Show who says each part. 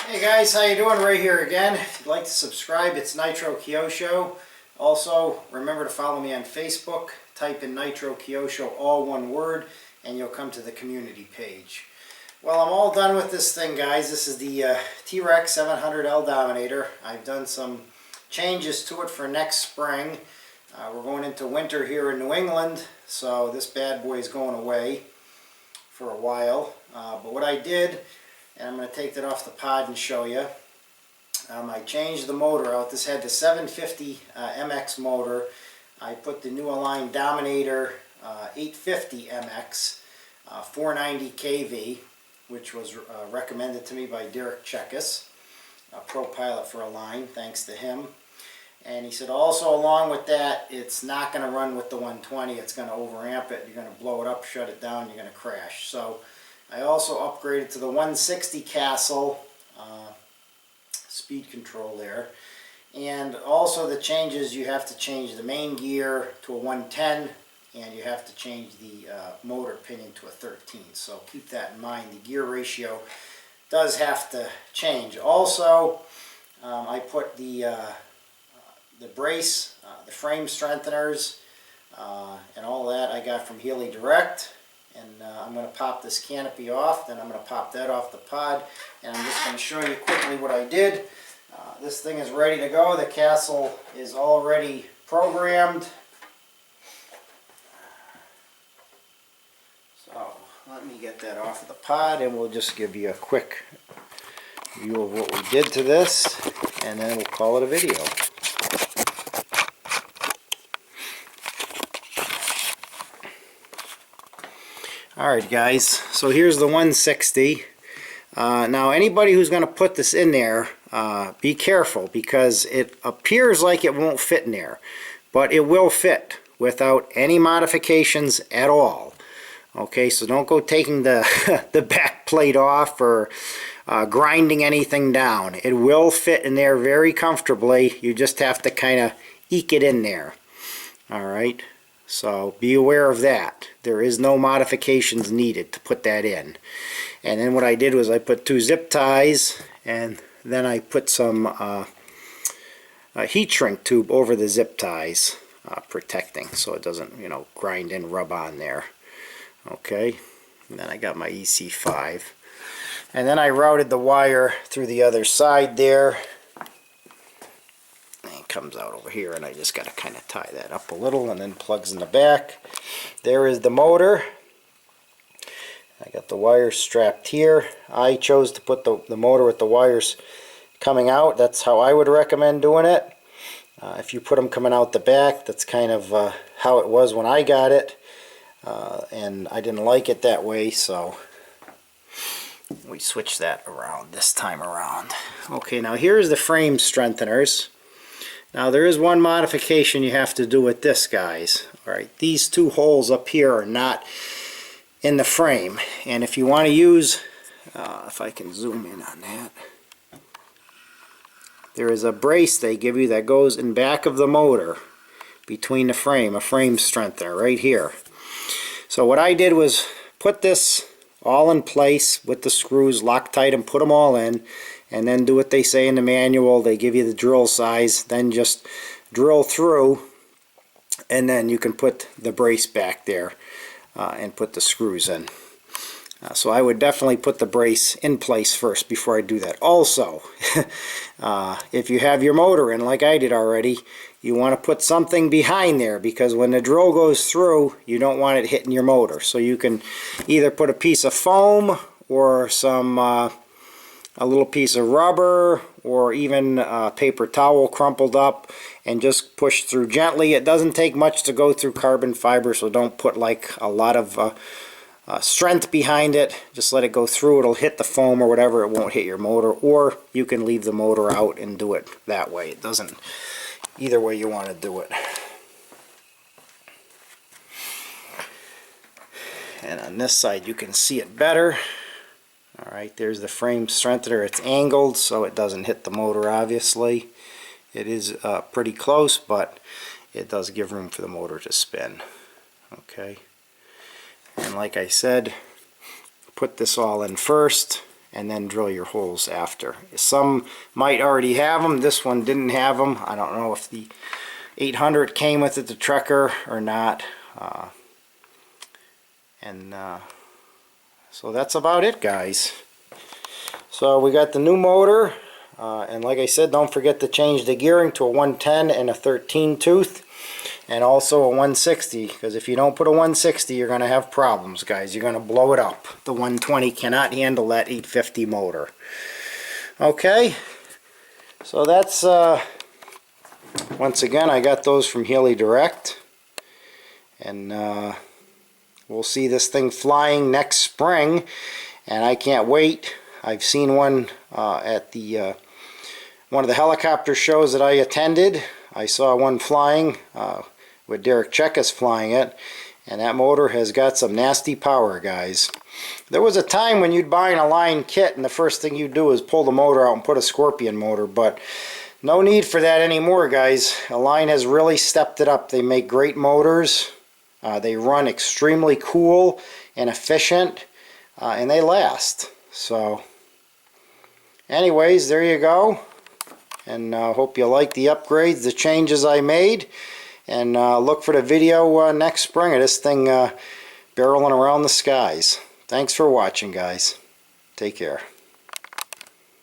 Speaker 1: Hey guys, how you doing? Ray here again. If you'd like to subscribe, it's Nitro Kyosho. Also, remember to follow me on Facebook. Type in Nitro Kyosho, all one word, and you'll come to the community page. Well, I'm all done with this thing, guys. This is the Trex 700L Dominator. I've done some changes to it for next spring. We're going into winter here in New England, so this bad boy is going away for a while. But what I did, and I'm going to take that off the pod and show you. I changed the motor out. This had the 750 MX motor. I put the new Align Dominator 850 MX 490 kV, which was recommended to me by Derek Chekis, a pro pilot for Align, thanks to him. And he said also along with that, it's not going to run with the 120. It's going to overamp it. You're going to blow it up, shut it down, you're going to crash. So I also upgraded to the 160 Castle speed control there. And also the changes, you have to change the main gear to a 110, and you have to change the motor pinion to a 13. So keep that in mind. The gear ratio does have to change. Also, I put the brace, the frame strengtheners, and all that I got from HeliDirect. And I'm going to pop this canopy off, then I'm going to pop that off the pod, and I'm just going to show you quickly what I did. This thing is ready to go. The Castle is already programmed. So let me get that off of the pod, and we'll just give you a quick view of what we did to this, and then we'll call it a video. Alright guys, so here's the 160. Now anybody who's going to put this in there, be careful, because it appears like it won't fit in there, but it will fit without any modifications at all. Okay, so don't go taking the, the back plate off or grinding anything down. It will fit in there very comfortably. You just have to kind of eke it in there. Alright. So be aware of that. There is no modifications needed to put that in. And then what I did was I put 2 zip ties, and then I put some a heat shrink tube over the zip ties, protecting so it doesn't, you know, grind and rub on there. Okay, and then I got my EC5, and then I routed the wire through the other side there. Comes out over here, and I just got to kind of tie that up a little, and then plugs in the back. There is the motor. I got the wires strapped here. I chose to put the motor with the wires coming out. That's how I would recommend doing it. If you put them coming out the back, that's kind of how it was when I got it, and I didn't like it that way, so we switched that around this time around. Okay, now here's the frame strengtheners. Now there is one modification you have to do with this, guys. Alright, these 2 holes up here are not in the frame, and if you want to use, if I can zoom in on that, there is a brace they give you that goes in back of the motor between the frame, a frame strengthener right here. So what I did was put this all in place with the screws, Loctite them, put them all in, and then do what they say in the manual. They give you the drill size, then just drill through, and then you can put the brace back there and put the screws in. So I would definitely put the brace in place first before I do that. Also, if you have your motor in like I did already, you want to put something behind there, because when the drill goes through, you don't want it hitting your motor. So you can either put a piece of foam or some a little piece of rubber, or even a paper towel crumpled up, and just push through gently. It doesn't take much to go through carbon fiber, so don't put like a lot of strength behind it. Just let it go through. It'll hit the foam or whatever. It won't hit your motor, or you can leave the motor out and do it that way. It doesn't, either way you want to do it. And on this side you can see it better. Alright, there's the frame strengthener. It's angled so it doesn't hit the motor, obviously. It is pretty close, but it does give room for the motor to spin. Okay, and like I said, put this all in first, and then drill your holes after. Some might already have them. This one didn't have them. I don't know if the 800 came with it, the Trekker, or not. So that's about it, guys. So we got the new motor, and like I said, don't forget to change the gearing to a 110 and a 13 tooth, and also a 160, because if you don't put a 160, you're going to have problems, guys. You're going to blow it up. The 120 cannot handle that 850 motor. Okay, so that's once again, I got those from HeliDirect, and we'll see this thing flying next spring, and I can't wait. I've seen one at the one of the helicopter shows that I attended. I saw one flying with Derek Chekas flying it, and that motor has got some nasty power, guys. There was a time when you'd buy an Align kit and the first thing you'd do is pull the motor out and put a Scorpion motor, but no need for that anymore, guys. Align has really stepped it up. They make great motors. They run extremely cool and efficient, and they last. So anyways, there you go, and hope you like the upgrades, the changes I made, and look for the video next spring of this thing barreling around the skies. Thanks for watching, guys. Take care.